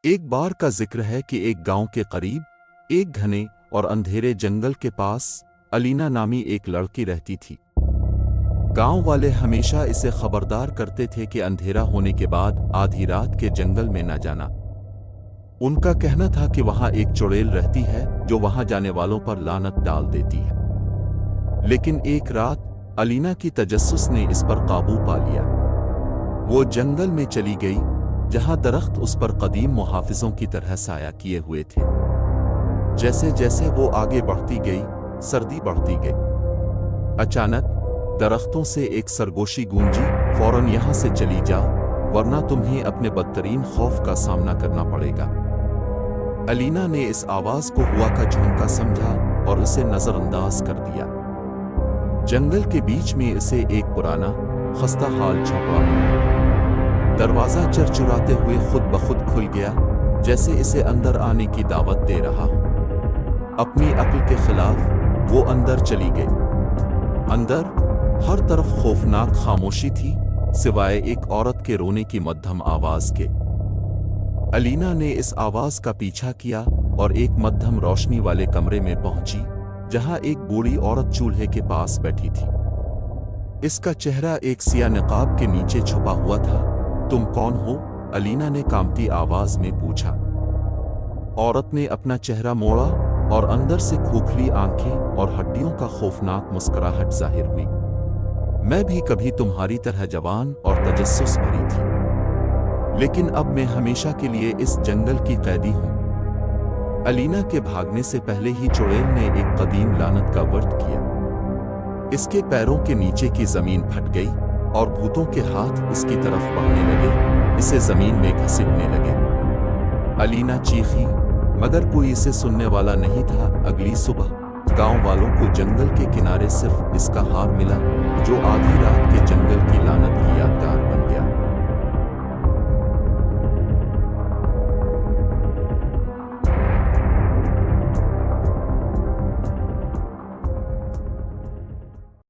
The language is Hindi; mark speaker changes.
Speaker 1: एक बार का जिक्र है कि एक गांव के करीब एक घने और अंधेरे जंगल के पास अलीना नामी एक लड़की रहती थी। गांव वाले हमेशा इसे खबरदार करते थे कि अंधेरा होने के बाद आधी रात के जंगल में न जाना। उनका कहना था कि वहां एक चुड़ैल रहती है जो वहां जाने वालों पर लानत डाल देती है। लेकिन एक रात अलीना की तजस्सुस ने इस पर काबू पा लिया। वो जंगल में चली गई जहां दरख्त उस पर कदीम मुहाफिजों की तरह साया किए हुए थे। जैसे जैसे वो आगे बढ़ती गई, सर्दी बढ़ती गई। अचानक दरख्तों से एक सरगोशी गूंजी, फौरन यहां से चली जाओ वरना तुम्हें अपने बदतरीन खौफ का सामना करना पड़ेगा। अलीना ने इस आवाज को हुआ का झोंका समझा और उसे नजरअंदाज कर दिया। जंगल के बीच में इसे एक पुराना खस्ता हाल झोंपड़ा मिला। दरवाजा चरचुराते हुए खुद ब खुद खुल गया, जैसे इसे अंदर आने की दावत दे रहा हो। अपनी अक्ल के खिलाफ वो अंदर चली गई। अंदर हर तरफ खौफनाक खामोशी थी, सिवाय एक औरत के रोने की मध्यम आवाज के। अलीना ने इस आवाज का पीछा किया और एक मध्यम रोशनी वाले कमरे में पहुंची, जहां एक बूढ़ी औरत चूल्हे के पास बैठी थी। इसका चेहरा एक सिया निकाब के नीचे छुपा हुआ था। तुम कौन हो? अलीना ने कांपती आवाज में पूछा। औरत ने अपना चेहरा मोड़ा और अंदर से खोखली आंखें और हड्डियों का खौफनाक मुस्कुराहट जाहिर हुई। मैं भी कभी तुम्हारी तरह जवान और तजस्सुस भरी थी, लेकिन अब मैं हमेशा के लिए इस जंगल की कैदी हूं। अलीना के भागने से पहले ही चुड़ैल ने एक कदीम लानत का व्रत किया। इसके पैरों के नीचे की जमीन फट गई और भूतों के हाथ इसकी तरफ बढ़ने लगे, इसे जमीन में घसीटने लगे। अलीना चीखी, मगर कोई इसे सुनने वाला नहीं था। अगली सुबह गांव वालों को जंगल के किनारे सिर्फ इसका हार मिला, जो आधी रात के जंगल की लानत की याद